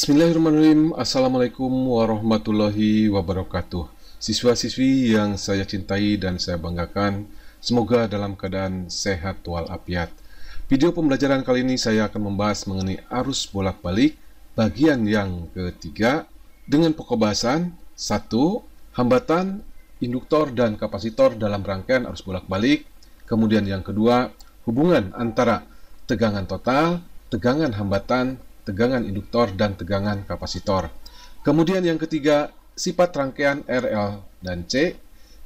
Bismillahirrahmanirrahim. Assalamualaikum warahmatullahi wabarakatuh. Siswa-siswi yang saya cintai dan saya banggakan, semoga dalam keadaan sehat walafiat. Video pembelajaran kali ini saya akan membahas mengenai arus bolak-balik bagian yang ketiga dengan pokok bahasan 1. Hambatan, induktor, dan kapasitor dalam rangkaian arus bolak-balik. Kemudian yang kedua, hubungan antara tegangan total, tegangan hambatan, tegangan induktor, dan tegangan kapasitor. Kemudian yang ketiga, sifat rangkaian RL dan C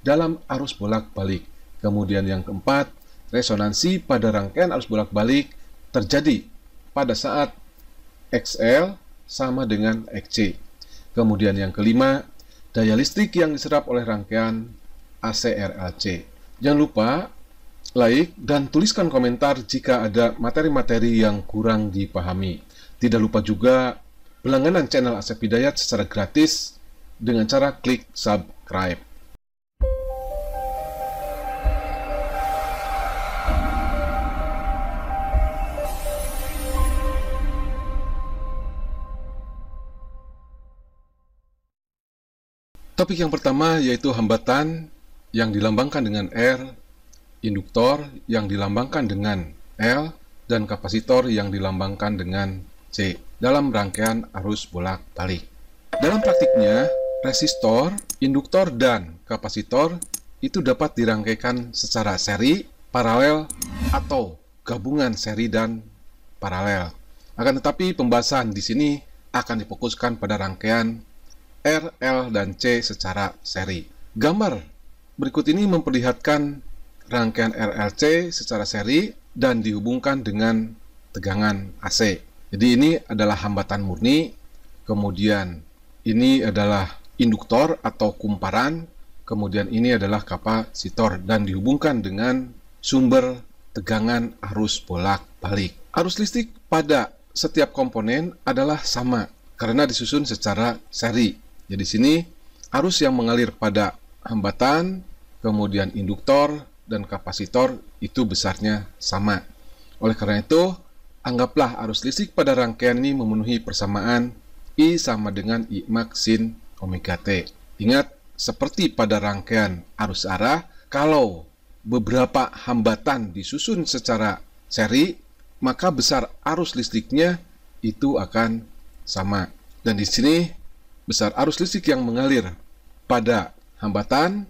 dalam arus bolak-balik. Kemudian yang keempat, resonansi pada rangkaian arus bolak-balik terjadi pada saat XL sama dengan XC. Kemudian yang kelima, daya listrik yang diserap oleh rangkaian AC/RLC. Jangan lupa like dan tuliskan komentar jika ada materi-materi yang kurang dipahami. Tidak lupa juga berlangganan channel Asep Hidayat secara gratis dengan cara klik subscribe. Topik yang pertama yaitu hambatan yang dilambangkan dengan R, induktor yang dilambangkan dengan L, dan kapasitor yang dilambangkan dengan C dalam rangkaian arus bolak-balik. Dalam praktiknya, resistor, induktor, dan kapasitor itu dapat dirangkaikan secara seri, paralel, atau gabungan seri dan paralel. Akan tetapi pembahasan di sini akan difokuskan pada rangkaian R, L, dan C secara seri. Gambar berikut ini memperlihatkan rangkaian RLC secara seri dan dihubungkan dengan tegangan AC. Jadi ini adalah hambatan murni, kemudian ini adalah induktor atau kumparan, kemudian ini adalah kapasitor dan dihubungkan dengan sumber tegangan arus bolak-balik. Arus listrik pada setiap komponen adalah sama karena disusun secara seri. Jadi di sini arus yang mengalir pada hambatan, kemudian induktor dan kapasitor itu besarnya sama. Oleh karena itu, anggaplah arus listrik pada rangkaian ini memenuhi persamaan I sama dengan I max sin omega T. Ingat, seperti pada rangkaian arus arah, kalau beberapa hambatan disusun secara seri, maka besar arus listriknya itu akan sama. Dan di sini, besar arus listrik yang mengalir pada hambatan,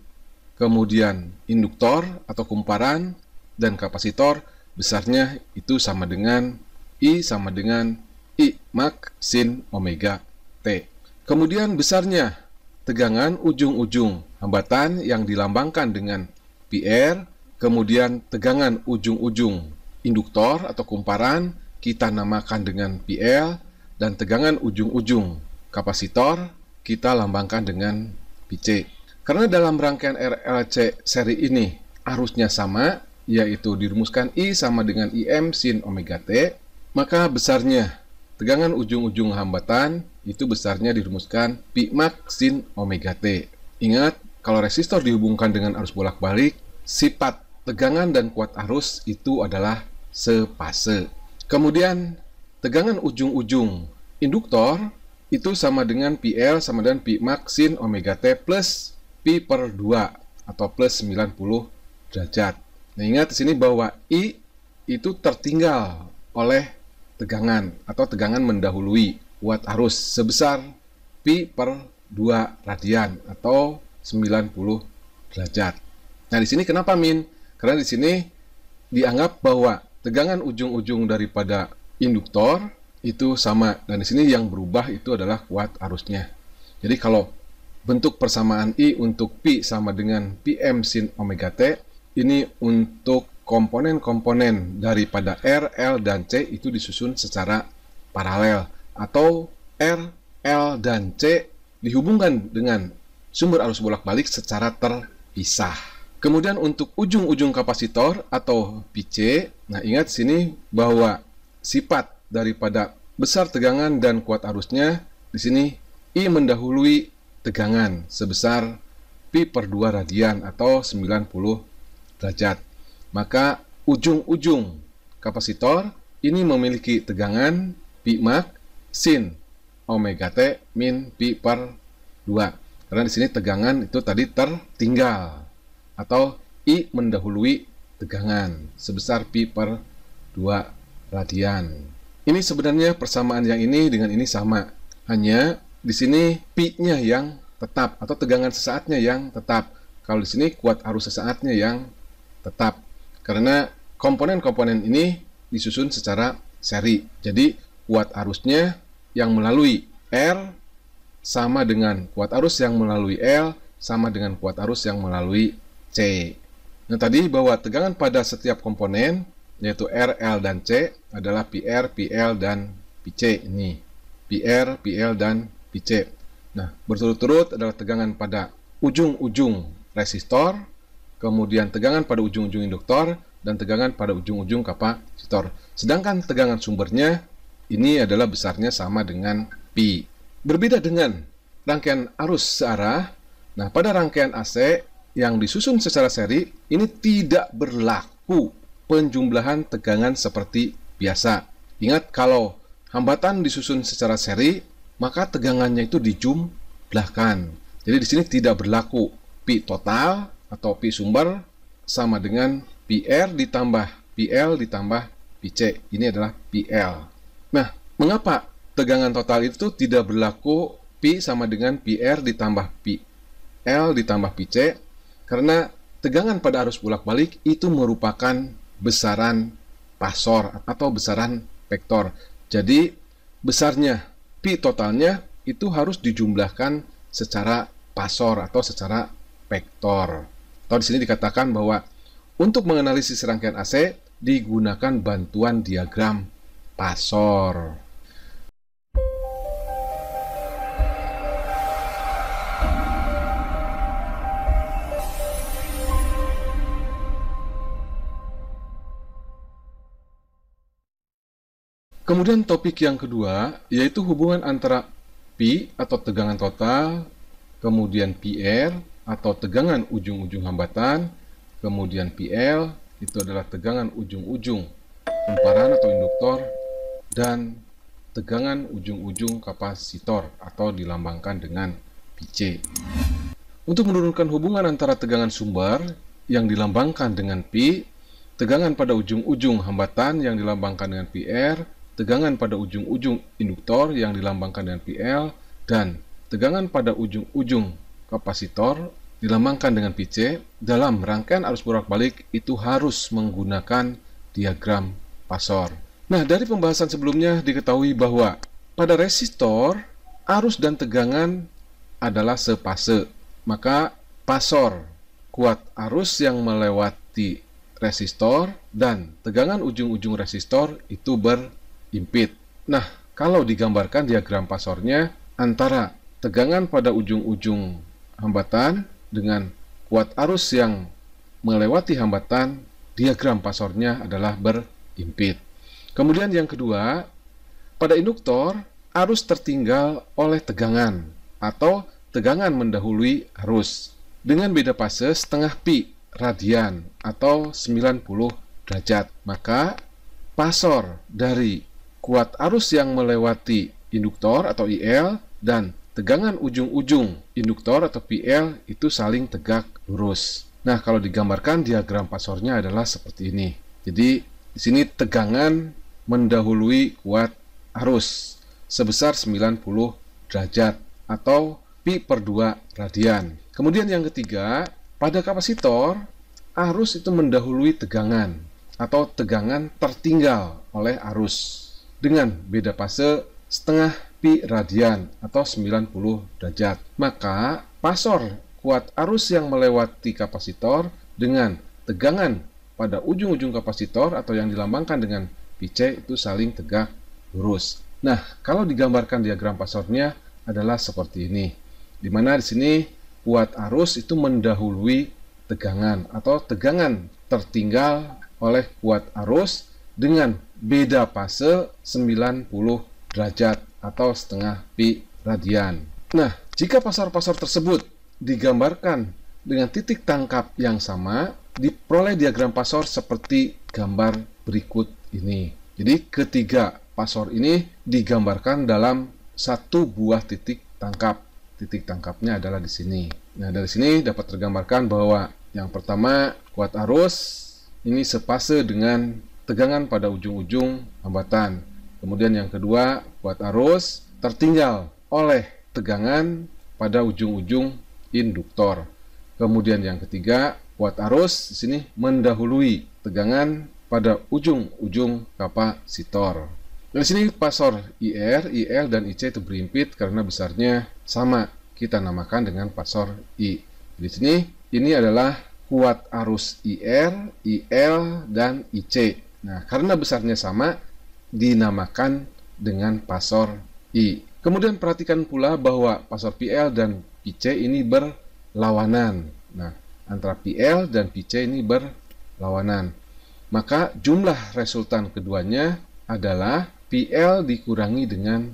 kemudian induktor atau kumparan, dan kapasitor, besarnya itu sama dengan I sama dengan I max sin omega T. Kemudian besarnya tegangan ujung-ujung hambatan yang dilambangkan dengan PR, kemudian tegangan ujung-ujung induktor atau kumparan kita namakan dengan PL, dan tegangan ujung-ujung kapasitor kita lambangkan dengan PC. Karena dalam rangkaian RLC seri ini arusnya sama, yaitu dirumuskan I sama dengan IM sin omega T, maka besarnya tegangan ujung-ujung hambatan itu besarnya dirumuskan Pi max sin omega T. Ingat, kalau resistor dihubungkan dengan arus bolak-balik, sifat tegangan dan kuat arus itu adalah sepase. Kemudian, tegangan ujung-ujung induktor itu sama dengan PL sama dengan Pi max sin omega T plus Pi per 2 atau plus 90 derajat. Nah, ingat di sini bahwa I itu tertinggal oleh tegangan atau tegangan mendahului kuat arus sebesar Pi per 2 radian atau 90 derajat. Nah, di sini kenapa min? Karena di sini dianggap bahwa tegangan ujung-ujung daripada induktor itu sama, dan di sini yang berubah itu adalah kuat arusnya. Jadi kalau bentuk persamaan I untuk Pi sama dengan Pm sin omega T, ini untuk komponen-komponen daripada R, L, dan C itu disusun secara paralel, atau R, L, dan C dihubungkan dengan sumber arus bolak-balik secara terpisah. Kemudian untuk ujung-ujung kapasitor atau PC, nah ingat sini bahwa sifat daripada besar tegangan dan kuat arusnya di sini I mendahului tegangan sebesar Pi per 2 radian atau 90 derajat. Maka ujung-ujung kapasitor ini memiliki tegangan Pi max sin omega T min pi per 2. Karena di sini tegangan itu tadi tertinggal atau I mendahului tegangan sebesar pi per 2 radian. Ini sebenarnya persamaan yang ini dengan ini sama. Hanya di sini pi-nya yang tetap atau tegangan sesaatnya yang tetap. Kalau di sini kuat arus sesaatnya yang tetap. Karena komponen-komponen ini disusun secara seri. Jadi kuat arusnya yang melalui R sama dengan kuat arus yang melalui L sama dengan kuat arus yang melalui C. Nah, tadi bahwa tegangan pada setiap komponen yaitu R, L, dan C adalah PR, PL, dan PC ini. PR, PL, dan PC. Nah, berturut-turut adalah tegangan pada ujung-ujung resistor, kemudian tegangan pada ujung-ujung induktor, dan tegangan pada ujung-ujung kapasitor. Sedangkan tegangan sumbernya ini adalah besarnya sama dengan pi. Berbeda dengan rangkaian arus searah, nah pada rangkaian AC yang disusun secara seri, ini tidak berlaku penjumlahan tegangan seperti biasa. Ingat, kalau hambatan disusun secara seri, maka tegangannya itu dijumlahkan. Jadi di sini tidak berlaku pi total atau pi sumber sama dengan PR ditambah PL ditambah PC. Ini adalah PL. Nah, mengapa tegangan total itu tidak berlaku P sama dengan PR ditambah PL ditambah PC? Karena tegangan pada arus bolak-balik itu merupakan besaran pasor atau besaran vektor. Jadi, besarnya P totalnya itu harus dijumlahkan secara pasor atau secara vektor. Atau di sini dikatakan bahwa untuk menganalisis rangkaian AC digunakan bantuan diagram pasor. Kemudian topik yang kedua yaitu hubungan antara P atau tegangan total, kemudian PR atau tegangan ujung-ujung hambatan, kemudian PL itu adalah tegangan ujung-ujung kumparan atau induktor, dan tegangan ujung-ujung kapasitor atau dilambangkan dengan PC. Untuk menurunkan hubungan antara tegangan sumber yang dilambangkan dengan P, tegangan pada ujung-ujung hambatan yang dilambangkan dengan PR, tegangan pada ujung-ujung induktor yang dilambangkan dengan PL, dan tegangan pada ujung-ujung kapasitor dilambangkan dengan PC, dalam rangkaian arus bolak-balik itu harus menggunakan diagram pasor. Nah, dari pembahasan sebelumnya diketahui bahwa pada resistor, arus dan tegangan adalah sepase. Maka pasor kuat arus yang melewati resistor dan tegangan ujung-ujung resistor itu berimpit. Nah, kalau digambarkan diagram pasornya antara tegangan pada ujung-ujung hambatan dengan kuat arus yang melewati hambatan, diagram pasornya adalah berimpit. Kemudian yang kedua, pada induktor, arus tertinggal oleh tegangan atau tegangan mendahului arus dengan beda fase setengah pi radian atau 90 derajat. Maka pasor dari kuat arus yang melewati induktor atau IL dan tegangan ujung-ujung induktor atau PL itu saling tegak lurus. Nah, kalau digambarkan diagram pasornya adalah seperti ini. Jadi, di sini tegangan mendahului kuat arus sebesar 90 derajat atau pi per 2 radian. Kemudian yang ketiga, pada kapasitor, arus itu mendahului tegangan atau tegangan tertinggal oleh arus dengan beda fase setengah pi radian atau 90 derajat. Maka pasor kuat arus yang melewati kapasitor dengan tegangan pada ujung-ujung kapasitor atau yang dilambangkan dengan PC itu saling tegak lurus. Nah, kalau digambarkan diagram pasornya adalah seperti ini. Di mana di sini kuat arus itu mendahului tegangan atau tegangan tertinggal oleh kuat arus dengan beda fase 90 derajat atau setengah pi radian. Nah, jika pasor-pasor tersebut digambarkan dengan titik tangkap yang sama, diperoleh diagram pasor seperti gambar berikut ini. Jadi ketiga pasor ini digambarkan dalam satu buah titik tangkap. Titik tangkapnya adalah di sini. Nah, dari sini dapat tergambarkan bahwa yang pertama, kuat arus ini sepase dengan tegangan pada ujung-ujung hambatan. Kemudian yang kedua, kuat arus tertinggal oleh tegangan pada ujung-ujung induktor. Kemudian yang ketiga, kuat arus di sini mendahului tegangan pada ujung-ujung kapasitor. Di sini pasor IR, IL, dan IC itu berimpit karena besarnya sama. Kita namakan dengan pasor I. Di sini ini adalah kuat arus IR, IL, dan IC. Nah, karena besarnya sama, dinamakan dengan pasor I. Kemudian perhatikan pula bahwa pasor PL dan PC ini berlawanan. Nah, antara PL dan PC ini berlawanan. Maka jumlah resultan keduanya adalah PL dikurangi dengan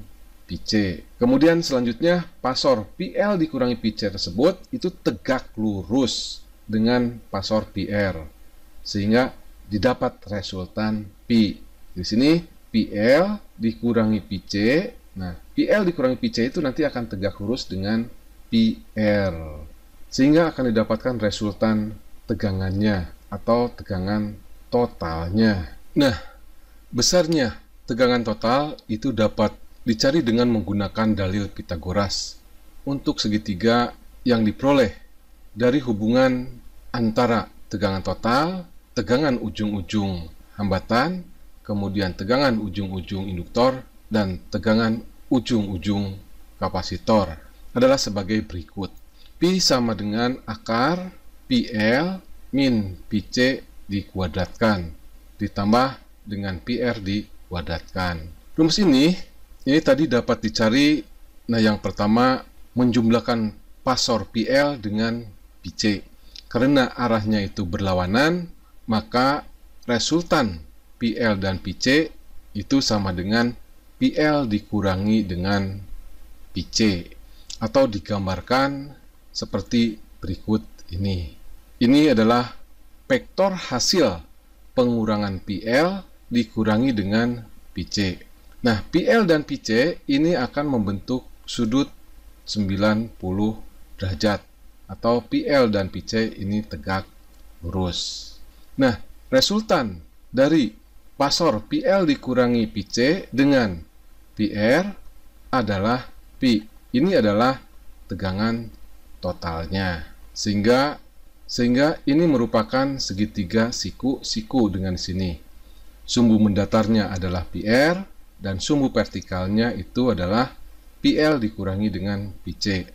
PC. Kemudian selanjutnya pasor PL dikurangi PC tersebut itu tegak lurus dengan pasor PR, sehingga didapat resultan P. Di sini PL dikurangi PC. Nah, PL dikurangi PC itu nanti akan tegak lurus dengan PR, sehingga akan didapatkan resultan tegangannya atau tegangan totalnya. Nah, besarnya tegangan total itu dapat dicari dengan menggunakan dalil Pitagoras untuk segitiga yang diperoleh dari hubungan antara tegangan total, tegangan ujung-ujung hambatan, kemudian tegangan ujung-ujung induktor, dan tegangan ujung-ujung kapasitor adalah sebagai berikut. P sama dengan akar PL min PC dikuadratkan ditambah dengan PR dikuadratkan. Rumus ini tadi dapat dicari. Nah, yang pertama menjumlahkan pasor PL dengan PC. Karena arahnya itu berlawanan, maka resultan PL dan PC itu sama dengan PL dikurangi dengan PC, atau digambarkan seperti berikut ini. Ini adalah vektor hasil pengurangan PL dikurangi dengan PC. Nah, PL dan PC ini akan membentuk sudut 90 derajat, atau PL dan PC ini tegak lurus. Nah, resultan dari pasor PL dikurangi PC dengan PR adalah P. Ini adalah tegangan totalnya. Sehingga ini merupakan segitiga siku-siku dengan sini. Sumbu mendatarnya adalah PR dan sumbu vertikalnya itu adalah PL dikurangi dengan PC.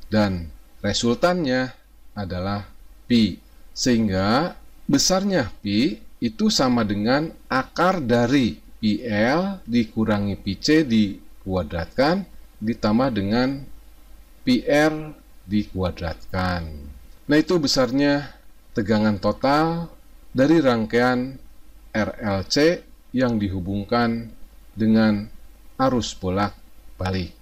Dan resultannya adalah P. Sehingga besarnya P itu sama dengan akar dari PL dikurangi PC dikuadratkan ditambah dengan PR dikuadratkan. Nah, itu besarnya tegangan total dari rangkaian RLC yang dihubungkan dengan arus bolak-balik.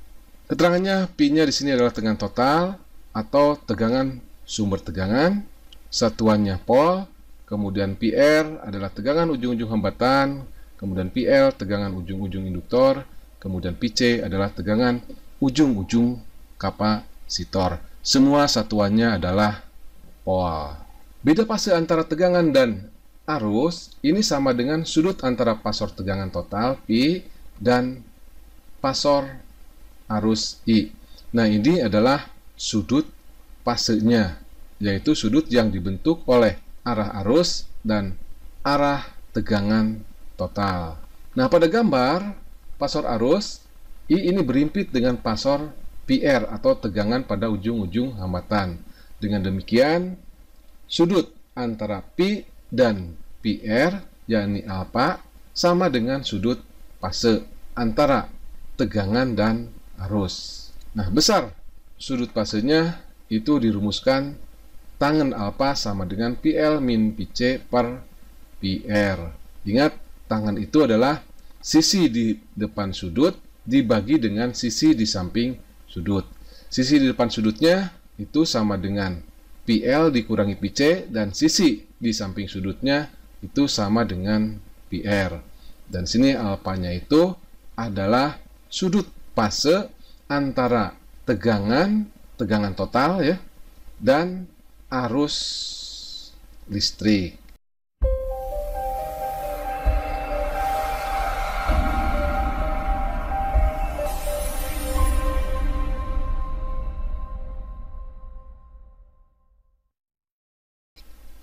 Keterangannya, P-nya di sini adalah tegangan total atau tegangan sumber tegangan, satuannya pol, kemudian PR adalah tegangan ujung-ujung hambatan, kemudian PL tegangan ujung-ujung induktor, kemudian PC adalah tegangan ujung-ujung kapasitor. Semua satuannya adalah pol. Beda fase antara tegangan dan arus ini sama dengan sudut antara pasor tegangan total P dan pasor arus I. Nah, ini adalah sudut fasenya, yaitu sudut yang dibentuk oleh arah arus dan arah tegangan total. Nah, pada gambar pasor arus I ini berimpit dengan pasor PR atau tegangan pada ujung-ujung hambatan. Dengan demikian, sudut antara P dan PR, yakni alfa, sama dengan sudut fase antara tegangan dan arus. Nah, besar sudut fasenya itu dirumuskan tangen alfa sama dengan PL min PC per PR. Ingat, tangen itu adalah sisi di depan sudut dibagi dengan sisi di samping sudut. Sisi di depan sudutnya itu sama dengan PL dikurangi PC, dan sisi di samping sudutnya itu sama dengan PR. Dan sini alfanya itu adalah sudut fase antara tegangan total ya, dan arus listrik.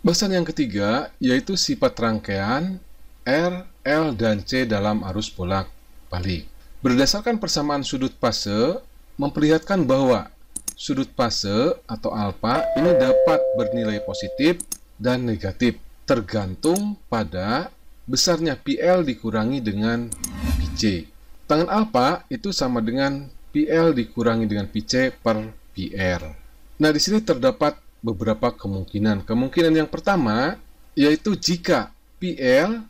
Bahasan yang ketiga yaitu sifat rangkaian R, L, dan C dalam arus bolak-balik. Berdasarkan persamaan sudut fase, memperlihatkan bahwa sudut fase atau alfa ini dapat bernilai positif dan negatif, tergantung pada besarnya PL dikurangi dengan PC. Tangan alfa itu sama dengan PL dikurangi dengan PC per PR. Nah, di sini terdapat beberapa kemungkinan. Kemungkinan yang pertama yaitu jika PL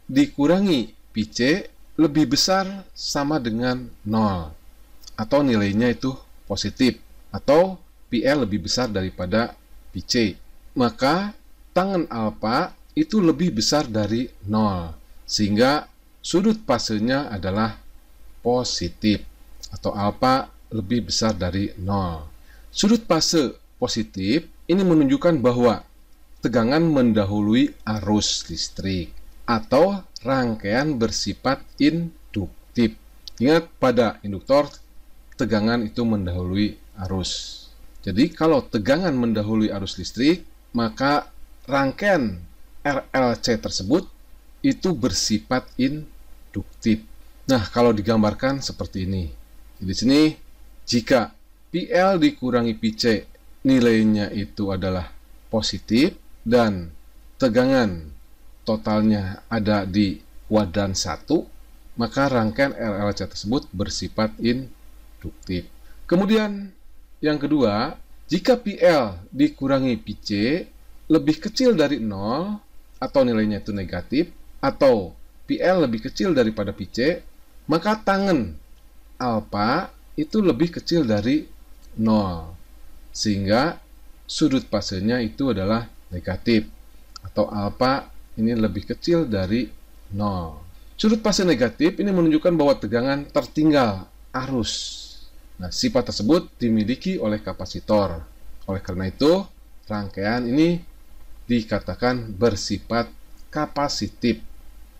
dikurangi PC lebih besar sama dengan 0 atau nilainya itu positif, atau PL lebih besar daripada PC, maka tangen alfa itu lebih besar dari 0 sehingga sudut fasenya adalah positif atau alfa lebih besar dari 0. Sudut fase positif ini menunjukkan bahwa tegangan mendahului arus listrik atau rangkaian bersifat induktif. Ingat, pada induktor tegangan itu mendahului arus. Jadi kalau tegangan mendahului arus listrik, maka rangkaian RLC tersebut itu bersifat induktif. Nah, kalau digambarkan seperti ini. Di sini jika PL dikurangi PC nilainya itu adalah positif dan tegangan totalnya ada di kuadran 1, maka rangkaian RLC tersebut bersifat induktif. Kemudian yang kedua, jika PL dikurangi PC lebih kecil dari 0 atau nilainya itu negatif, atau PL lebih kecil daripada PC, maka tangen alfa itu lebih kecil dari 0 sehingga sudut fasenya itu adalah negatif atau alfa ini lebih kecil dari 0. Sudut fase negatif ini menunjukkan bahwa tegangan tertinggal arus. Nah, sifat tersebut dimiliki oleh kapasitor. Oleh karena itu, rangkaian ini dikatakan bersifat kapasitif.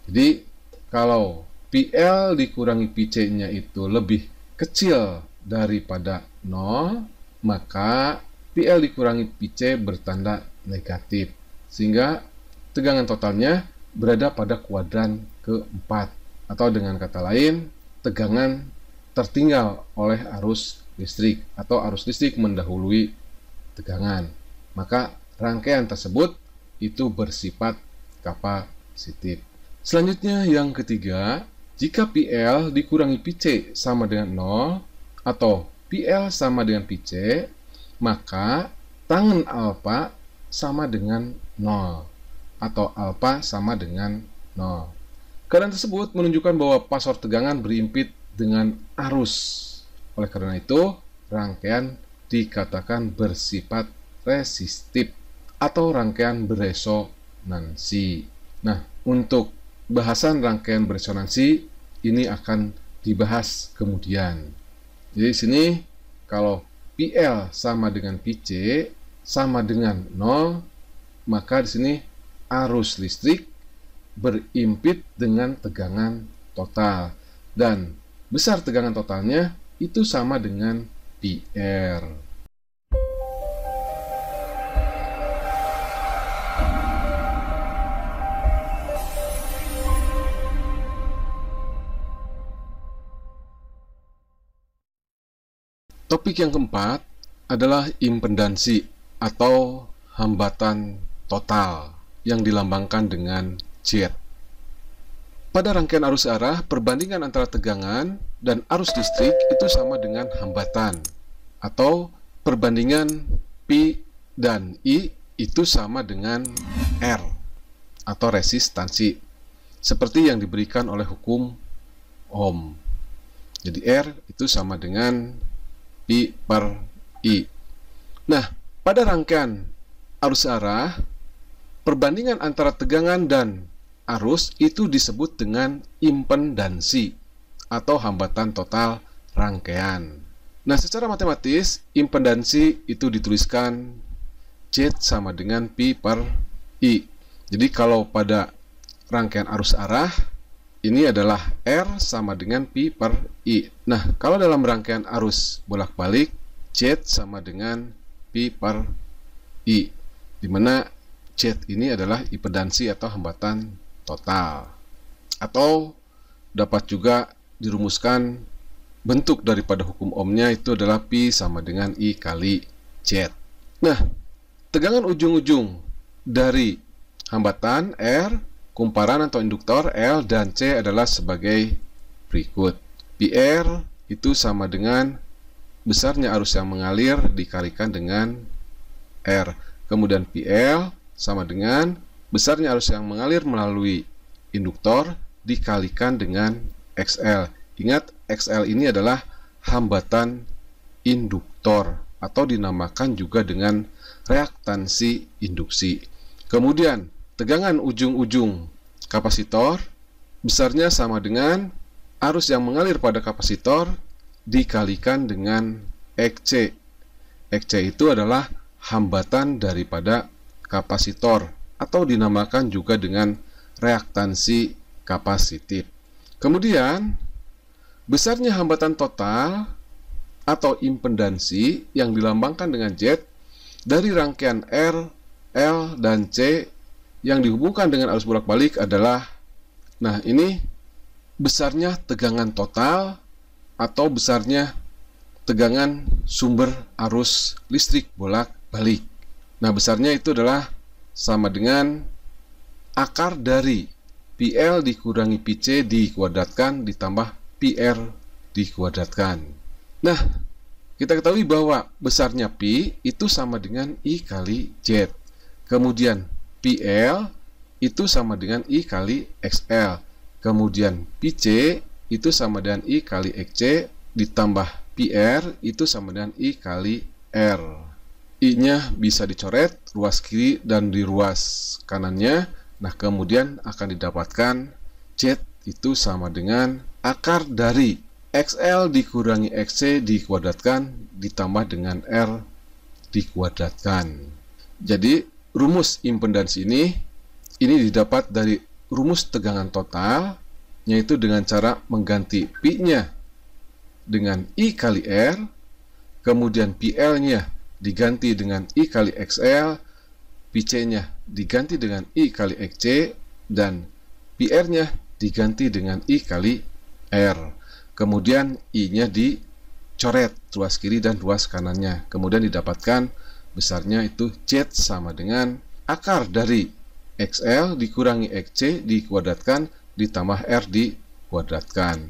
Jadi, kalau PL dikurangi PC-nya itu lebih kecil daripada 0, maka PL dikurangi PC bertanda negatif, sehingga tegangan totalnya berada pada kuadran keempat, atau dengan kata lain, tegangan tertinggal oleh arus listrik, atau arus listrik mendahului tegangan. Maka rangkaian tersebut itu bersifat kapasitif. Selanjutnya yang ketiga, jika PL dikurangi PC sama dengan 0, atau PL sama dengan PC, maka tangen alfa sama dengan 0 atau alfa sama dengan 0. Keadaan tersebut menunjukkan bahwa pasor tegangan berimpit dengan arus. Oleh karena itu, rangkaian dikatakan bersifat resistif atau rangkaian beresonansi. Nah, untuk bahasan rangkaian beresonansi ini akan dibahas kemudian. Jadi di sini kalau PL sama dengan PC sama dengan 0, maka di sini arus listrik berimpit dengan tegangan total, dan besar tegangan totalnya itu sama dengan PR. Topik yang keempat adalah impedansi atau hambatan total yang dilambangkan dengan Z. Pada rangkaian arus arah, perbandingan antara tegangan dan arus listrik itu sama dengan hambatan, atau perbandingan P dan I itu sama dengan R atau resistansi, seperti yang diberikan oleh hukum Ohm. Jadi R itu sama dengan P per I. Nah, pada rangkaian arus arah, perbandingan antara tegangan dan arus itu disebut dengan impedansi atau hambatan total rangkaian. Nah, secara matematis, impedansi itu dituliskan Z sama dengan Pi per I. Jadi kalau pada rangkaian arus arah, ini adalah R sama dengan Pi per I. Nah, kalau dalam rangkaian arus bolak-balik, Z sama dengan Pi per I, di mana Z ini adalah impedansi atau hambatan total. Atau dapat juga dirumuskan bentuk daripada hukum ohmnya itu adalah Pi sama dengan I kali Z. Nah, tegangan ujung-ujung dari hambatan R, kumparan atau induktor L dan C adalah sebagai berikut. PR itu sama dengan besarnya arus yang mengalir dikalikan dengan R. Kemudian PL sama dengan besarnya arus yang mengalir melalui induktor dikalikan dengan XL. Ingat, XL ini adalah hambatan induktor atau dinamakan juga dengan reaktansi induksi. Kemudian, tegangan ujung-ujung kapasitor besarnya sama dengan arus yang mengalir pada kapasitor dikalikan dengan XC. XC itu adalah hambatan daripada kapasitor atau dinamakan juga dengan reaktansi kapasitif. Kemudian, besarnya hambatan total atau impedansi yang dilambangkan dengan Z dari rangkaian R, L, dan C yang dihubungkan dengan arus bolak-balik adalah, nah ini besarnya tegangan total atau besarnya tegangan sumber arus listrik bolak-balik. Nah, besarnya itu adalah sama dengan akar dari PL dikurangi PC dikuadratkan ditambah PR dikuadratkan. Nah, kita ketahui bahwa besarnya Pi itu sama dengan I kali Z. Kemudian PL itu sama dengan I kali XL. Kemudian PC itu sama dengan I kali XC ditambah PR itu sama dengan I kali R. I-nya bisa dicoret ruas kiri dan di ruas kanannya. Nah, kemudian akan didapatkan Z itu sama dengan akar dari XL dikurangi XC dikuadratkan ditambah dengan R dikuadratkan. Jadi, rumus impedansi ini didapat dari rumus tegangan total, yaitu dengan cara mengganti Pi-nya dengan I kali R, kemudian PL-nya diganti dengan I kali XL, PC-nya diganti dengan I kali XC, dan PR-nya diganti dengan I kali R. Kemudian I-nya dicoret ruas kiri dan ruas kanannya. Kemudian didapatkan besarnya itu Z sama dengan akar dari XL dikurangi XC dikuadratkan ditambah R dikuadratkan.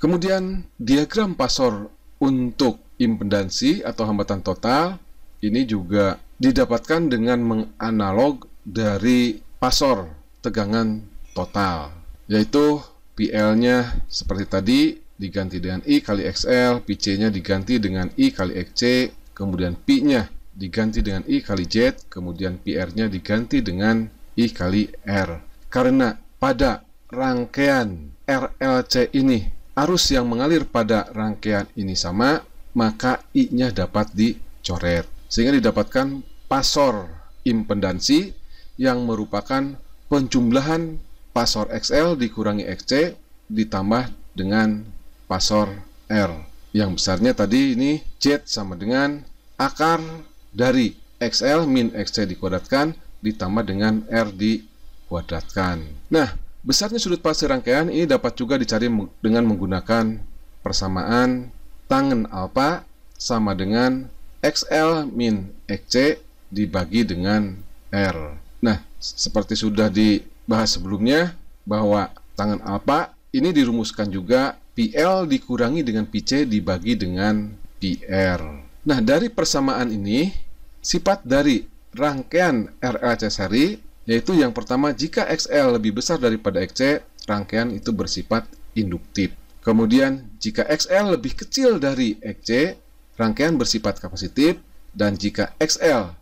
Kemudian diagram pasor untuk impedansi atau hambatan total ini juga didapatkan dengan menganalog dari pasor tegangan total, yaitu PL-nya seperti tadi diganti dengan I kali XL, PC-nya diganti dengan I kali XC, kemudian P-nya diganti dengan I kali Z, kemudian PR-nya diganti dengan I kali R. Karena pada rangkaian RLC ini arus yang mengalir pada rangkaian ini sama, maka I-nya dapat dicoret, sehingga didapatkan pasor impedansi yang merupakan penjumlahan pasor XL dikurangi XC ditambah dengan pasor R, yang besarnya tadi ini Z sama dengan akar dari XL min XC dikuadratkan ditambah dengan R dikuadratkan. Nah, besarnya sudut pasti rangkaian ini dapat juga dicari dengan menggunakan persamaan tangen alfa sama dengan XL min XC dibagi dengan R. Nah, seperti sudah dibahas sebelumnya bahwa tangen alfa ini dirumuskan juga PL dikurangi dengan PC dibagi dengan PR. Nah, dari persamaan ini, sifat dari rangkaian RLC seri, yaitu yang pertama, jika XL lebih besar daripada XC, rangkaian itu bersifat induktif. Kemudian, jika XL lebih kecil dari XC, rangkaian bersifat kapasitif. Dan jika XL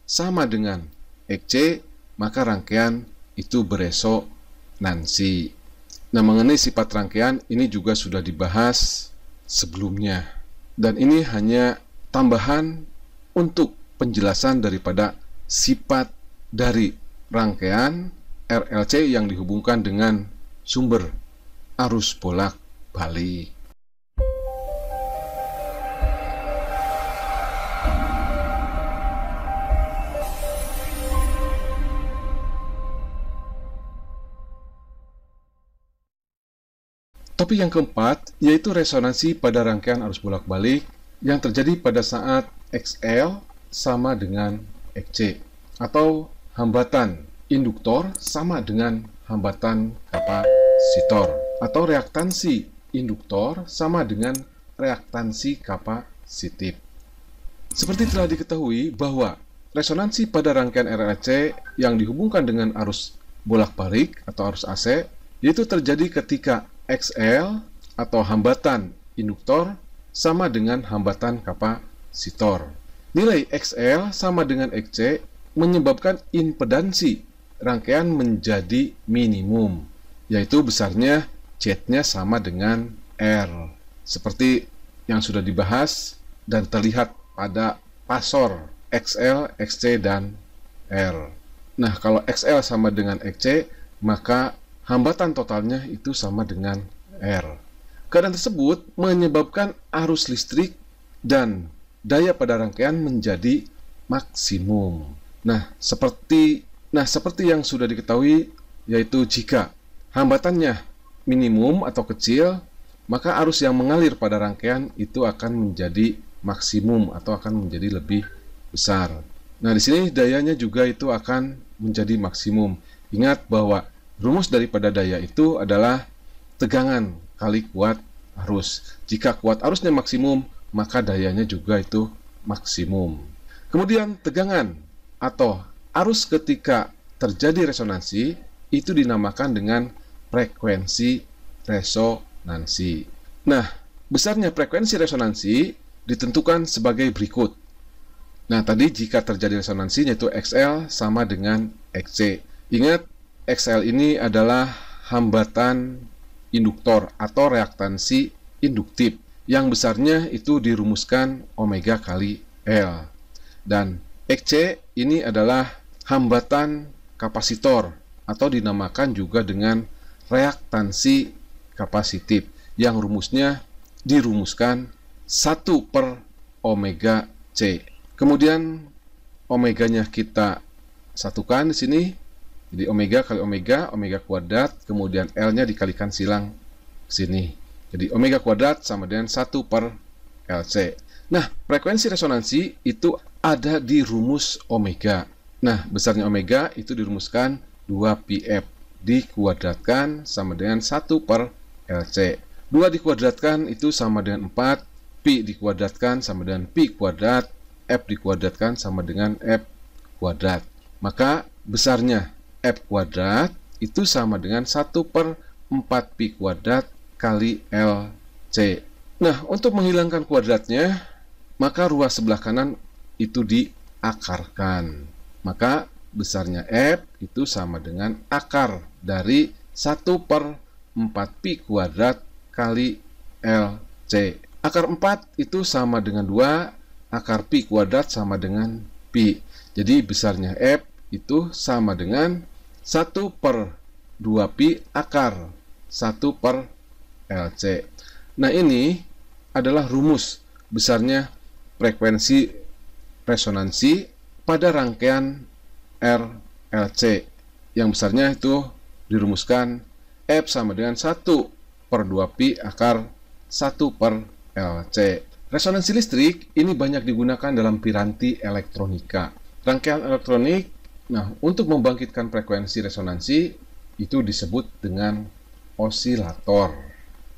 sama dengan XC, maka rangkaian itu beresonansi. Nah, mengenai sifat rangkaian ini juga sudah dibahas sebelumnya. Dan ini hanya tambahan untuk penjelasan daripada sifat dari rangkaian RLC yang dihubungkan dengan sumber arus bolak-balik. Topik yang keempat yaitu resonansi pada rangkaian arus bolak-balik yang terjadi pada saat XL sama dengan XC, atau hambatan induktor sama dengan hambatan kapasitor, atau reaktansi induktor sama dengan reaktansi kapasitif. Seperti telah diketahui bahwa resonansi pada rangkaian RLC yang dihubungkan dengan arus bolak-balik atau arus AC yaitu terjadi ketika XL atau hambatan induktor sama dengan hambatan kapasitor. Nilai XL sama dengan XC menyebabkan impedansi rangkaian menjadi minimum, yaitu besarnya Z-nya sama dengan R. Seperti yang sudah dibahas dan terlihat pada pasor XL, XC, dan R. Nah, kalau XL sama dengan XC, maka hambatan totalnya itu sama dengan R. Keadaan tersebut menyebabkan arus listrik dan daya pada rangkaian menjadi maksimum. Nah, seperti yang sudah diketahui, yaitu jika hambatannya minimum atau kecil, maka arus yang mengalir pada rangkaian itu akan menjadi maksimum atau akan menjadi lebih besar. Nah, di sini dayanya juga itu akan menjadi maksimum. Ingat bahwa rumus daripada daya itu adalah tegangan kali kuat arus. Jika kuat arusnya maksimum, maka dayanya juga itu maksimum. Kemudian tegangan atau arus ketika terjadi resonansi itu dinamakan dengan frekuensi resonansi. Nah, besarnya frekuensi resonansi ditentukan sebagai berikut. Nah, tadi jika terjadi resonansi yaitu XL sama dengan XC. Ingat, XL ini adalah hambatan induktor atau reaktansi induktif yang besarnya itu dirumuskan omega kali L. Dan XC ini adalah hambatan kapasitor atau dinamakan juga dengan reaktansi kapasitif yang rumusnya dirumuskan 1 per omega C. Kemudian omeganya kita satukan di sini. Jadi omega kali omega, omega kuadrat, kemudian L-nya dikalikan silang ke sini. Jadi omega kuadrat sama dengan 1 per LC. Nah, frekuensi resonansi itu ada di rumus omega. Nah, besarnya omega itu dirumuskan 2πf dikuadratkan sama dengan 1 per LC. 2 dikuadratkan itu sama dengan 4, pi dikuadratkan sama dengan pi kuadrat, f dikuadratkan sama dengan f kuadrat. Maka besarnya F kuadrat itu sama dengan 1 per 4pi kuadrat kali LC. Nah, untuk menghilangkan kuadratnya, maka ruas sebelah kanan itu diakarkan. Maka besarnya F itu sama dengan akar dari 1 per 4pi kuadrat kali LC. Akar 4 itu sama dengan 2, akar pi kuadrat sama dengan pi. Jadi besarnya F itu sama dengan 1 per 2pi akar 1 per LC. Nah, ini adalah rumus besarnya frekuensi resonansi pada rangkaian RLC yang besarnya itu dirumuskan F sama dengan 1 per 2pi akar 1 per LC. Resonansi listrik ini banyak digunakan dalam piranti elektronika. Rangkaian elektronik, nah, untuk membangkitkan frekuensi resonansi itu disebut dengan osilator.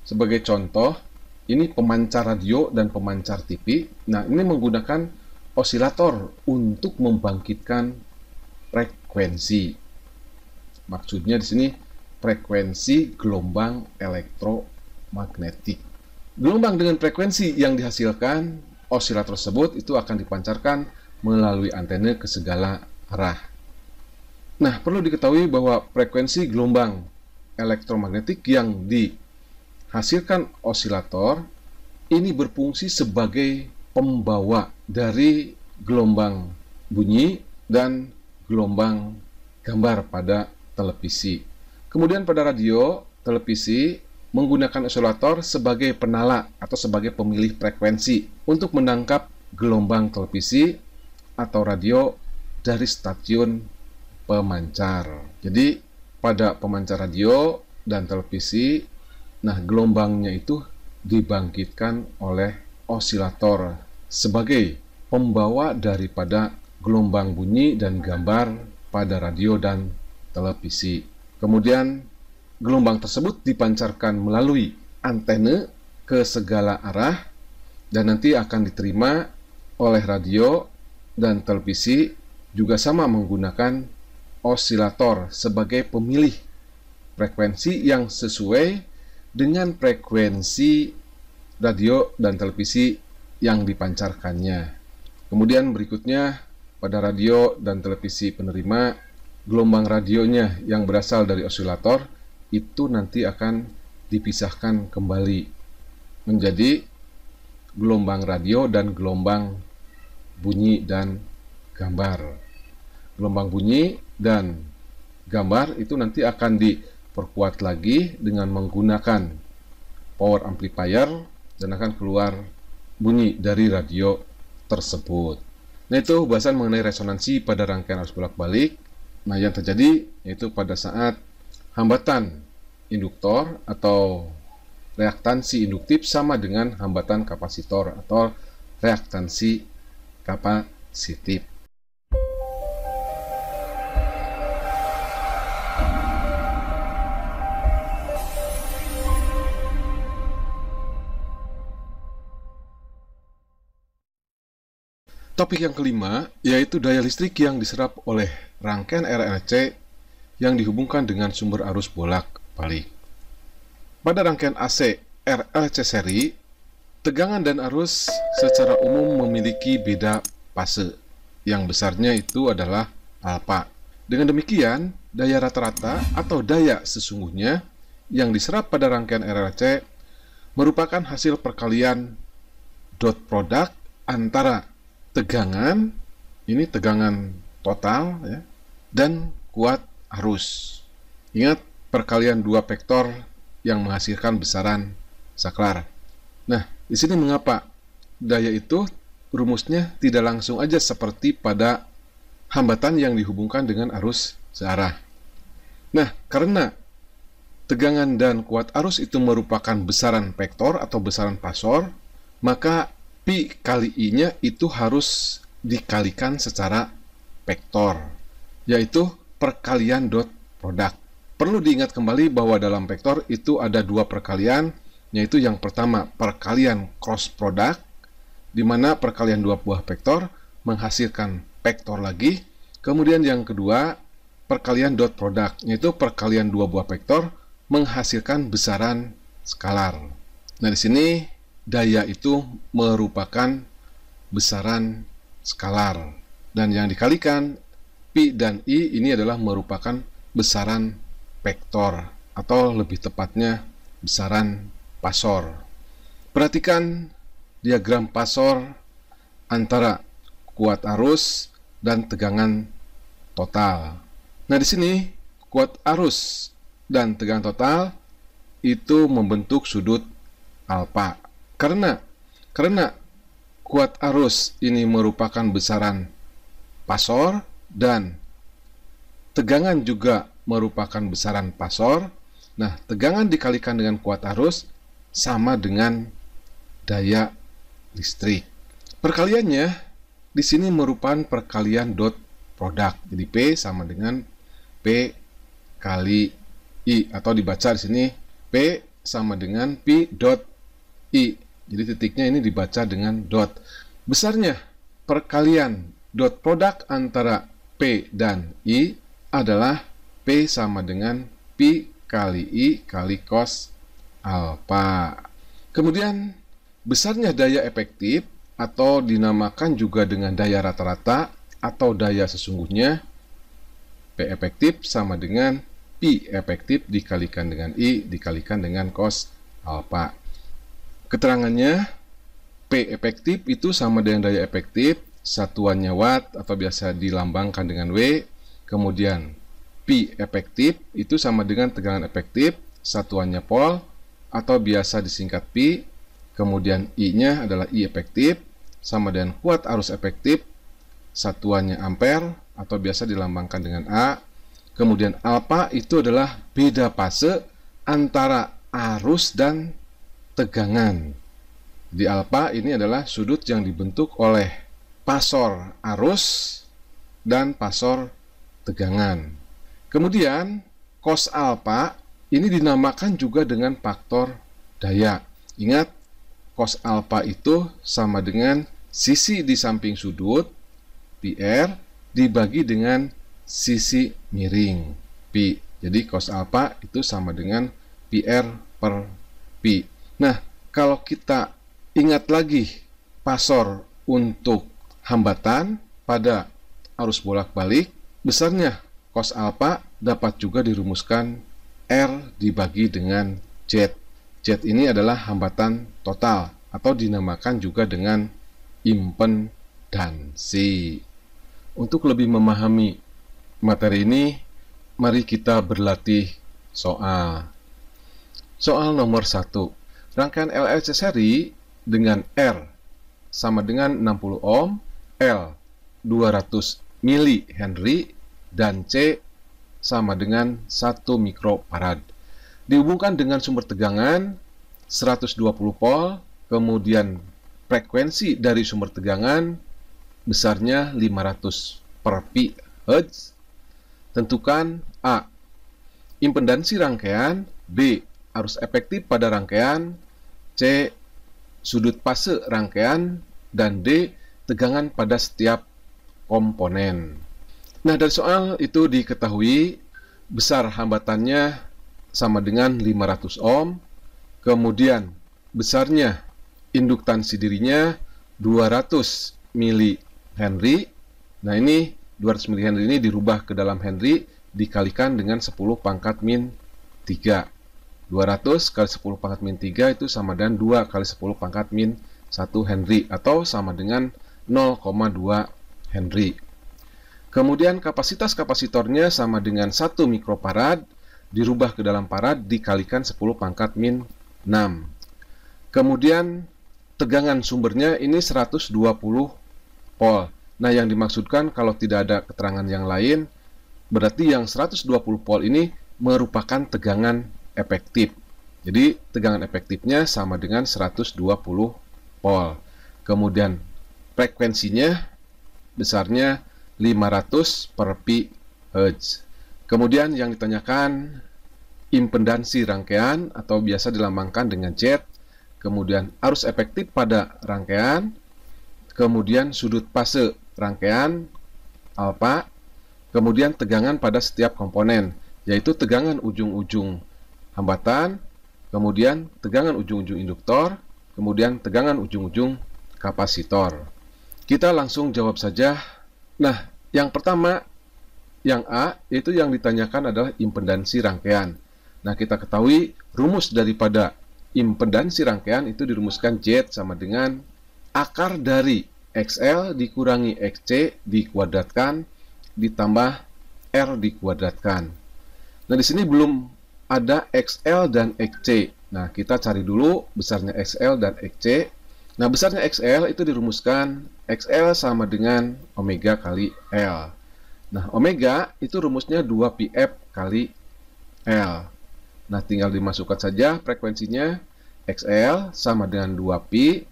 Sebagai contoh, ini pemancar radio dan pemancar TV. Nah, ini menggunakan osilator untuk membangkitkan frekuensi. Maksudnya di sini frekuensi gelombang elektromagnetik. Gelombang dengan frekuensi yang dihasilkan osilator tersebut itu akan dipancarkan melalui antena ke segala arah. Nah, perlu diketahui bahwa frekuensi gelombang elektromagnetik yang dihasilkan osilator ini berfungsi sebagai pembawa dari gelombang bunyi dan gelombang gambar pada televisi. Kemudian pada radio, televisi menggunakan oscillator sebagai penala atau sebagai pemilih frekuensi untuk menangkap gelombang televisi atau radio dari stasiun pemancar. Jadi pada pemancar radio dan televisi, nah gelombangnya itu dibangkitkan oleh osilator sebagai pembawa daripada gelombang bunyi dan gambar pada radio dan televisi. Kemudian gelombang tersebut dipancarkan melalui antena ke segala arah dan nanti akan diterima oleh radio dan televisi, juga sama menggunakan osilator sebagai pemilih frekuensi yang sesuai dengan frekuensi radio dan televisi yang dipancarkannya. Kemudian berikutnya pada radio dan televisi penerima, gelombang radionya yang berasal dari osilator itu nanti akan dipisahkan kembali menjadi gelombang radio dan gelombang bunyi dan gambar. Gelombang bunyi dan gambar itu nanti akan diperkuat lagi dengan menggunakan power amplifier dan akan keluar bunyi dari radio tersebut. Nah, itu bahasan mengenai resonansi pada rangkaian arus bolak-balik. Nah, yang terjadi yaitu pada saat hambatan induktor atau reaktansi induktif sama dengan hambatan kapasitor atau reaktansi kapasitif. Topik yang kelima yaitu daya listrik yang diserap oleh rangkaian RLC yang dihubungkan dengan sumber arus bolak-balik. Pada rangkaian AC RLC seri, tegangan dan arus secara umum memiliki beda fase, yang besarnya itu adalah alfa. Dengan demikian, daya rata-rata atau daya sesungguhnya yang diserap pada rangkaian RLC merupakan hasil perkalian dot product antara tegangan, ini tegangan total ya, dan kuat arus. Ingat, perkalian dua vektor yang menghasilkan besaran saklar. Nah, di sini mengapa daya itu rumusnya tidak langsung aja seperti pada hambatan yang dihubungkan dengan arus searah. Nah, karena tegangan dan kuat arus itu merupakan besaran vektor atau besaran pasor, maka Pi kali I-nya itu harus dikalikan secara vektor, yaitu perkalian dot product. Perlu diingat kembali bahwa dalam vektor itu ada dua perkalian, yaitu yang pertama perkalian cross product, di mana perkalian dua buah vektor menghasilkan vektor lagi. Kemudian yang kedua perkalian dot product, yaitu perkalian dua buah vektor menghasilkan besaran skalar. Nah, di sini daya itu merupakan besaran skalar, dan yang dikalikan Pi dan I ini adalah merupakan besaran vektor atau lebih tepatnya besaran pasor. Perhatikan diagram pasor antara kuat arus dan tegangan total. Nah, di sini kuat arus dan tegangan total itu membentuk sudut alfa. Karena kuat arus ini merupakan besaran pasor dan tegangan juga merupakan besaran pasor. Nah, tegangan dikalikan dengan kuat arus sama dengan daya listrik. Perkaliannya di sini merupakan perkalian dot product. Jadi P sama dengan P kali I, atau dibaca di sini P sama dengan P dot I. Jadi titiknya ini dibaca dengan dot. Besarnya perkalian dot product antara P dan I adalah P sama dengan Pi kali I kali cos alfa. Kemudian besarnya daya efektif atau dinamakan juga dengan daya rata-rata atau daya sesungguhnya, P efektif sama dengan Pi efektif dikalikan dengan I dikalikan dengan cos alfa. Keterangannya, P efektif itu sama dengan daya efektif, satuannya watt atau biasa dilambangkan dengan W. Kemudian P efektif itu sama dengan tegangan efektif, satuannya volt atau biasa disingkat P. Kemudian I-nya adalah I efektif, sama dengan kuat arus efektif, satuannya ampere atau biasa dilambangkan dengan A. Kemudian alfa itu adalah beda fase antara arus dan tegangan. Di alfa ini adalah sudut yang dibentuk oleh pasor arus dan pasor tegangan. Kemudian cos alfa ini dinamakan juga dengan faktor daya. Ingat, cos alfa itu sama dengan sisi di samping sudut PR dibagi dengan sisi miring P. Jadi cos alfa itu sama dengan PR per P. Nah, kalau kita ingat lagi pasor untuk hambatan pada arus bolak-balik, besarnya cos alfa dapat juga dirumuskan R dibagi dengan Z. Z ini adalah hambatan total atau dinamakan juga dengan impedansi. Untuk lebih memahami materi ini, mari kita berlatih soal. Soal nomor 1. Rangkaian LLC seri dengan R sama dengan 60 ohm, L 200 mH, dan C sama dengan 1 mikrofarad. Dihubungkan dengan sumber tegangan 120 volt, kemudian frekuensi dari sumber tegangan besarnya 500 per Hz. Tentukan A. Impedansi rangkaian, B. Arus efektif pada rangkaian, C. Sudut fase rangkaian, dan D. Tegangan pada setiap komponen. Nah, dari soal itu diketahui besar hambatannya sama dengan 500 ohm, kemudian besarnya induktansi dirinya 200 mH. Nah, ini 200 mH ini dirubah ke dalam Henry dikalikan dengan 10 pangkat min 3. 200 kali 10 pangkat min 3 itu sama dengan 2 kali 10 pangkat min 1 Henry atau sama dengan 0,2 Henry. Kemudian kapasitas kapasitornya sama dengan 1 mikrofarad dirubah ke dalam farad dikalikan 10 pangkat min 6. Kemudian tegangan sumbernya ini 120 volt. Nah, yang dimaksudkan kalau tidak ada keterangan yang lain, berarti yang 120 volt ini merupakan tegangan efektif. Jadi tegangan efektifnya sama dengan 120 volt. Kemudian frekuensinya besarnya 500 per Hz. Kemudian yang ditanyakan impedansi rangkaian atau biasa dilambangkan dengan Z. Kemudian arus efektif pada rangkaian. Kemudian sudut fase rangkaian alfa. Kemudian tegangan pada setiap komponen, yaitu tegangan ujung-ujung hambatan, kemudian tegangan ujung-ujung induktor, kemudian tegangan ujung-ujung kapasitor. Kita langsung jawab saja. Nah, yang pertama, yang A, itu yang ditanyakan adalah impedansi rangkaian. Nah, kita ketahui rumus daripada impedansi rangkaian itu dirumuskan Z sama dengan akar dari XL dikurangi XC dikuadratkan ditambah R dikuadratkan. Nah, di sini belum ada XL dan XC. Nah, kita cari dulu besarnya XL dan XC. Nah, besarnya XL itu dirumuskan XL sama dengan omega kali L. Nah, omega itu rumusnya 2πf kali L. Nah, tinggal dimasukkan saja frekuensinya. XL sama dengan 2π,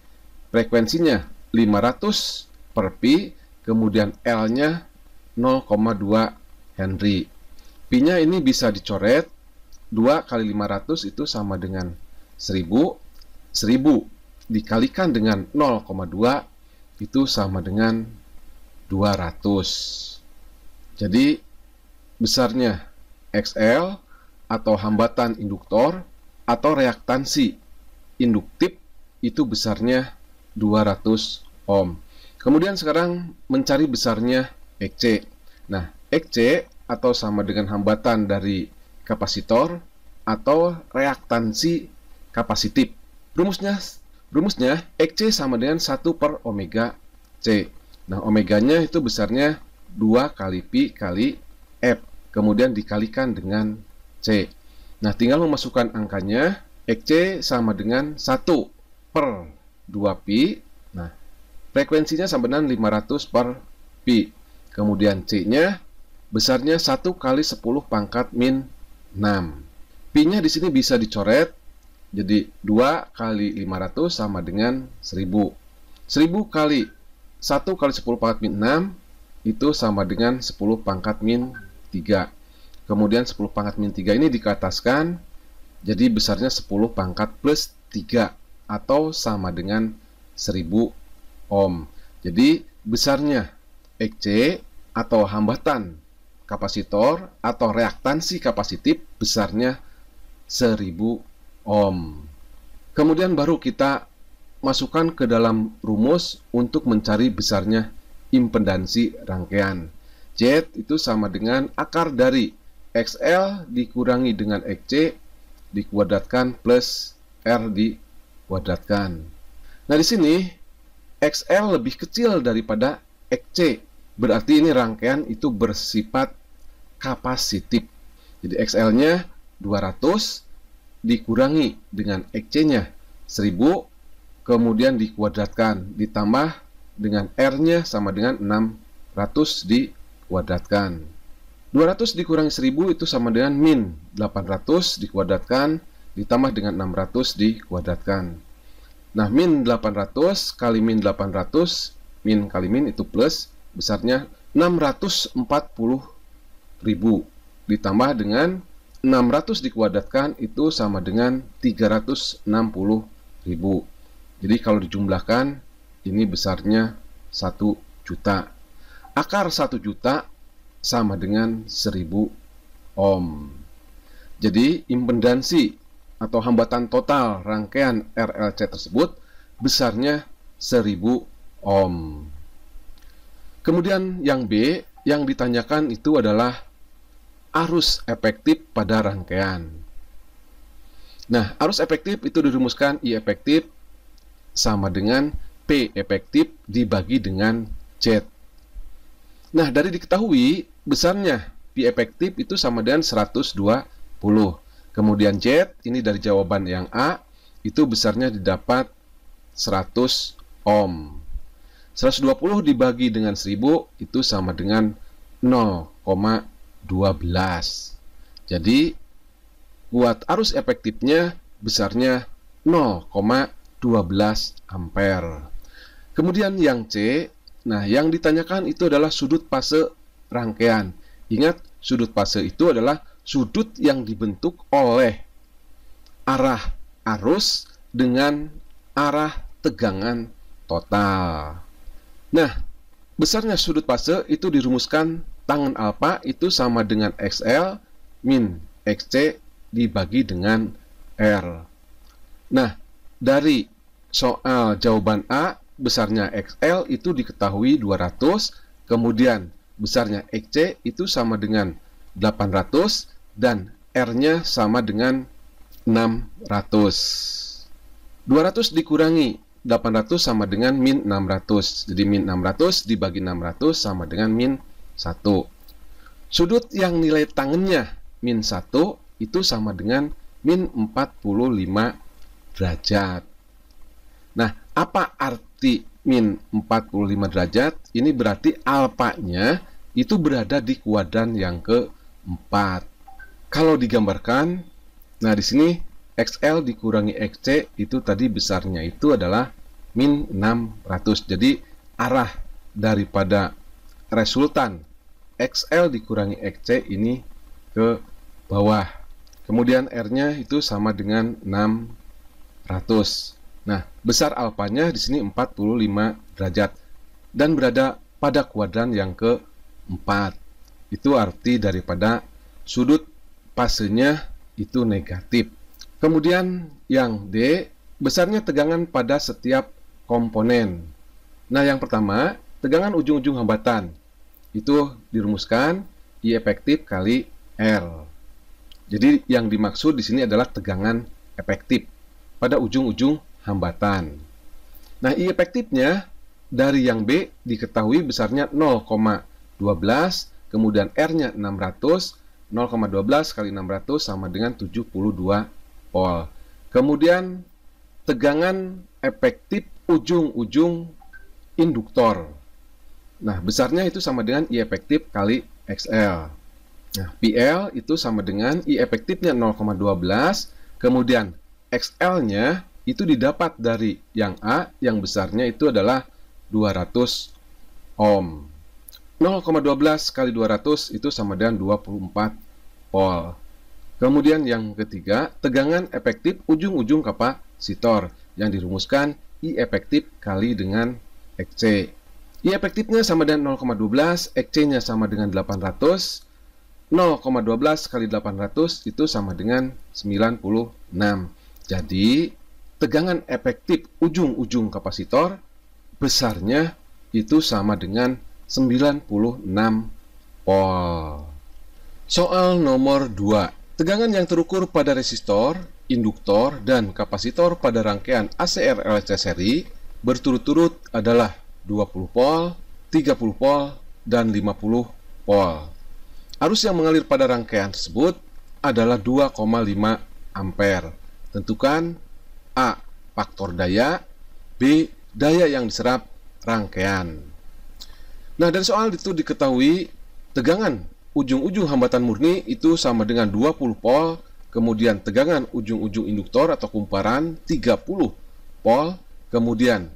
frekuensinya 500 per pi, kemudian L-nya 0,2 Henry. Pi-nya ini bisa dicoret, 2 kali 500 itu sama dengan 1000. 1000 dikalikan dengan 0,2 itu sama dengan 200. Jadi besarnya XL atau hambatan induktor atau reaktansi induktif itu besarnya 200 ohm. Kemudian sekarang mencari besarnya XC. Nah, XC atau sama dengan hambatan dari kapasitor atau reaktansi kapasitif. Rumusnya Rumusnya, XC sama dengan 1 per omega C. Nah, omeganya itu besarnya 2 kali Pi kali F. Kemudian dikalikan dengan C. Nah, tinggal memasukkan angkanya. XC sama dengan 1 per 2 Pi. Nah, frekuensinya sama dengan 500 per Pi. Kemudian C-nya besarnya 1 kali 10 pangkat min 6. Pi-nya di sini bisa dicoret. Jadi 2 kali 500 sama dengan 1000. 1000 kali 1 kali 10 pangkat min 6 itu sama dengan 10 pangkat min 3. Kemudian 10 pangkat min 3 ini dikataskan, jadi besarnya 10 pangkat plus 3 atau sama dengan 1000 ohm. Jadi besarnya XC atau hambatan kapasitor atau reaktansi kapasitif besarnya 1000 ohm. Kemudian baru kita masukkan ke dalam rumus untuk mencari besarnya impedansi rangkaian. Z itu sama dengan akar dari XL dikurangi dengan XC dikuadratkan plus R dikuadratkan. Nah, di sini XL lebih kecil daripada XC. Berarti ini rangkaian itu bersifat kapasitif. Jadi XL-nya 200 dikurangi dengan XC-nya 1000, kemudian dikuadratkan, ditambah dengan R-nya sama dengan 600 dikuadratkan. 200 dikurangi 1000 itu sama dengan min 800 dikuadratkan, ditambah dengan 600 dikuadratkan. Nah, min 800 kali min 800, min kali min itu plus, besarnya 640.000, ditambah dengan 600 dikuadratkan itu sama dengan 360.000. Jadi kalau dijumlahkan ini besarnya 1 juta. Akar 1 juta sama dengan 1000 ohm. Jadi impedansi atau hambatan total rangkaian RLC tersebut besarnya 1000 ohm. Kemudian yang B yang ditanyakan itu adalah arus efektif pada rangkaian. Nah, arus efektif itu dirumuskan I efektif sama dengan P efektif dibagi dengan Z. Nah, dari diketahui besarnya P efektif itu sama dengan 120. Kemudian Z, ini dari jawaban yang A, itu besarnya didapat 100 ohm. 120 dibagi dengan 1000 itu sama dengan 0,12. Jadi buat arus efektifnya besarnya 0,12 ampere. Kemudian yang C, nah yang ditanyakan itu adalah sudut fase rangkaian. Ingat, sudut fase itu adalah sudut yang dibentuk oleh arah arus dengan arah tegangan total. Nah, besarnya sudut fase itu dirumuskan tangen alfa itu sama dengan XL min XC dibagi dengan R. Nah, dari soal jawaban A, besarnya XL itu diketahui 200, kemudian besarnya XC itu sama dengan 800, dan R-nya sama dengan 600. 200 dikurangi 800 sama dengan min 600. Jadi min 600 dibagi 600 sama dengan min 1. Sudut yang nilai tangennya min 1 itu sama dengan min 45 derajat. Nah, apa arti min 45 derajat? Ini berarti alfanya itu berada di kuadran yang keempat. Kalau digambarkan, nah di sini XL dikurangi XC itu tadi besarnya itu adalah min 600. Jadi arah daripada resultan XL dikurangi XC ini ke bawah. Kemudian R-nya itu sama dengan 600. Nah, besar alfanya di sini 45 derajat dan berada pada kuadran yang keempat. Itu arti daripada sudut fasenya itu negatif. Kemudian yang D, besarnya tegangan pada setiap komponen. Nah, yang pertama, tegangan ujung-ujung hambatan. Itu dirumuskan I efektif kali R. Jadi yang dimaksud di sini adalah tegangan efektif pada ujung-ujung hambatan. Nah, I efektifnya dari yang B diketahui besarnya 0,12, kemudian R-nya 600, 0,12 kali 600 sama dengan 72 volt. Kemudian tegangan efektif ujung-ujung induktor. Nah, besarnya itu sama dengan I efektif kali XL. Nah, PL itu sama dengan I efektifnya 0,12, kemudian XL-nya itu didapat dari yang A, yang besarnya itu adalah 200 ohm. 0,12 kali 200 itu sama dengan 24 volt. Kemudian yang ketiga, tegangan efektif ujung-ujung kapasitor yang dirumuskan I efektif kali dengan XC. I efektifnya sama dengan 0,12, XC-nya sama dengan 800. 0,12 kali 800 itu sama dengan 96. Jadi, tegangan efektif ujung-ujung kapasitor besarnya itu sama dengan 96 volt. Soal nomor 2. Tegangan yang terukur pada resistor, induktor, dan kapasitor pada rangkaian ACR LC seri berturut-turut adalah 20 volt, 30 volt, dan 50 volt. Arus yang mengalir pada rangkaian tersebut adalah 2,5 ampere. Tentukan A. Faktor daya, B. Daya yang diserap rangkaian. Nah, dari soal itu diketahui tegangan ujung-ujung hambatan murni itu sama dengan 20 volt, kemudian tegangan ujung-ujung induktor atau kumparan 30 volt, kemudian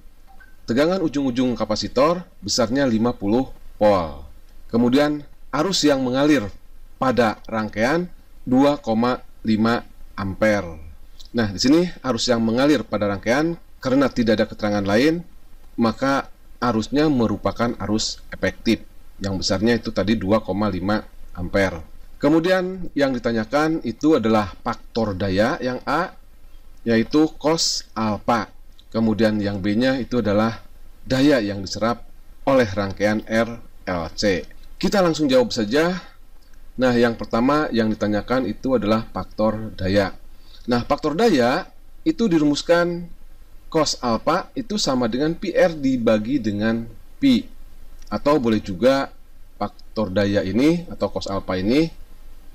tegangan ujung-ujung kapasitor besarnya 50 volt. Kemudian arus yang mengalir pada rangkaian 2,5 ampere. Nah, di sini arus yang mengalir pada rangkaian karena tidak ada keterangan lain, maka arusnya merupakan arus efektif yang besarnya itu tadi 2,5 ampere. Kemudian yang ditanyakan itu adalah faktor daya yang A, yaitu cos alfa. Kemudian yang B-nya itu adalah daya yang diserap oleh rangkaian RLC. Kita langsung jawab saja. Nah, yang pertama yang ditanyakan itu adalah faktor daya. Nah, faktor daya itu dirumuskan cos alfa itu sama dengan PR dibagi dengan Pi. Atau boleh juga faktor daya ini atau cos alfa ini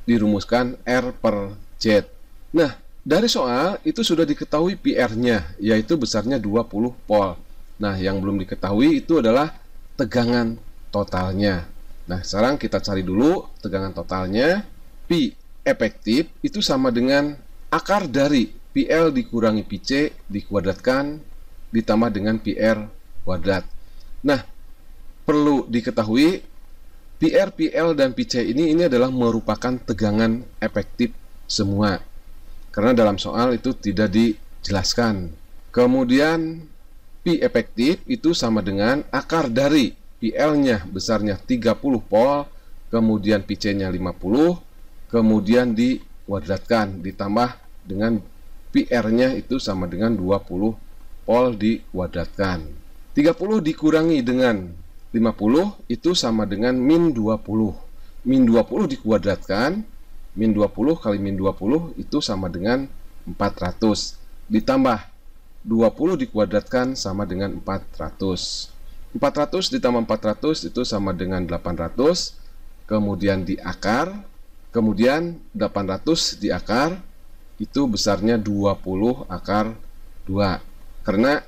dirumuskan R per Z. Nah, dari soal itu sudah diketahui PR-nya, yaitu besarnya 20 volt. Nah, yang belum diketahui itu adalah tegangan totalnya. Nah, sekarang kita cari dulu tegangan totalnya. Pi efektif itu sama dengan akar dari PL dikurangi PC dikuadratkan ditambah dengan PR kuadrat. Nah, perlu diketahui PR, PL, dan PC ini adalah merupakan tegangan efektif semua. Karena dalam soal itu tidak dijelaskan. Kemudian Pi efektif itu sama dengan akar dari PL-nya besarnya 30 volt, kemudian PC-nya 50, kemudian dikuadratkan ditambah dengan PR-nya itu sama dengan 20 volt dikuadratkan. 30 dikurangi dengan 50 itu sama dengan min 20. Min 20 dikuadratkan, min 20 kali min 20 itu sama dengan 400. Ditambah 20 dikuadratkan sama dengan 400. 400 ditambah 400 itu sama dengan 800. Kemudian di akar, kemudian 800 di akar itu besarnya 20 akar 2. Karena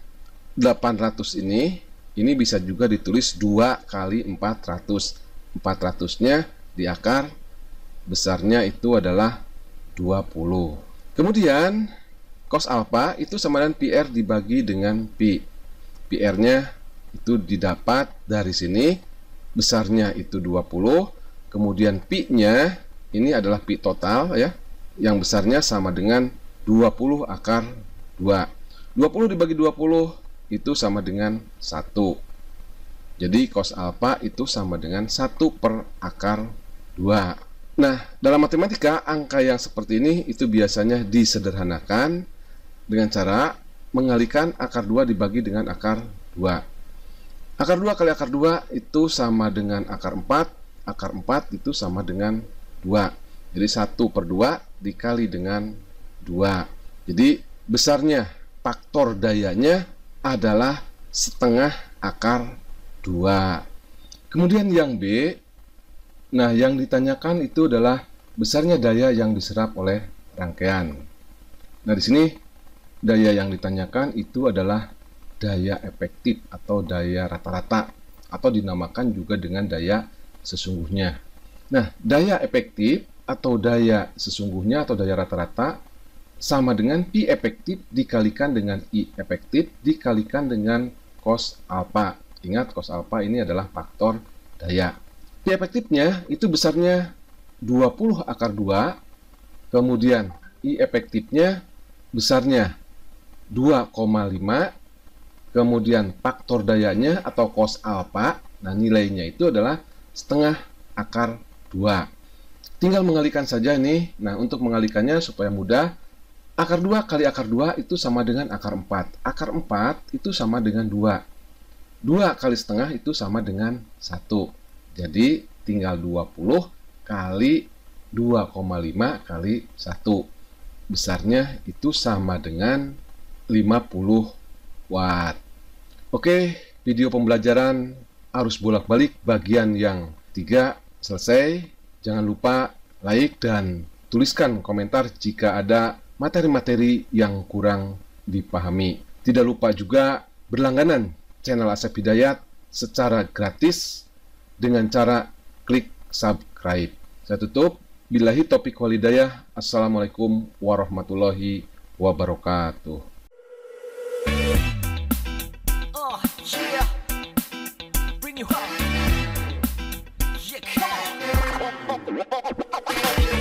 800 ini bisa juga ditulis 2 kali 400. 400-nya di akar besarnya itu adalah 20. Kemudian cos alfa itu sama dengan PR dibagi dengan Pi. PR-nya itu didapat dari sini, besarnya itu 20. Kemudian Pi-nya ini adalah Pi total ya, yang besarnya sama dengan 20 akar 2. 20 dibagi 20 itu sama dengan 1. Jadi cos alfa itu sama dengan 1 per akar 2. Nah, dalam matematika angka yang seperti ini itu biasanya disederhanakan dengan cara mengalihkan akar 2 dibagi dengan akar 2. Akar 2 kali akar 2 itu sama dengan akar 4. Akar 4 itu sama dengan 2. Jadi 1 per 2 dikali dengan 2. Jadi besarnya faktor dayanya adalah setengah akar 2. Kemudian yang B, nah yang ditanyakan itu adalah besarnya daya yang diserap oleh rangkaian. Nah di sini daya yang ditanyakan itu adalah daya efektif atau daya rata-rata, atau dinamakan juga dengan daya sesungguhnya. Nah, daya efektif atau daya sesungguhnya atau daya rata-rata sama dengan Pi efektif dikalikan dengan I efektif dikalikan dengan cos alfa. Ingat, cos alfa ini adalah faktor daya. Pi efektifnya itu besarnya 20 akar 2, kemudian I efektifnya besarnya 2,5, kemudian faktor dayanya atau cos alfa, nah nilainya itu adalah setengah akar 2. Tinggal mengalihkan saja ini. Nah, untuk mengalihkannya supaya mudah, akar 2 kali akar 2 itu sama dengan akar 4. Akar 4 itu sama dengan 2. 2 kali setengah itu sama dengan 1. Jadi, tinggal 20 kali 2,5 kali 1. Besarnya itu sama dengan 50 watt. Oke, video pembelajaran arus bolak-balik bagian yang 3 selesai. Jangan lupa like dan tuliskan komentar jika ada materi-materi yang kurang dipahami. Tidak lupa juga berlangganan channel Asep Hidayat secara gratis dengan cara klik subscribe. Saya tutup. Billahi taufiq wal hidayah. Assalamualaikum warahmatullahi wabarakatuh. Yeah, bring you up. Yeah, come on.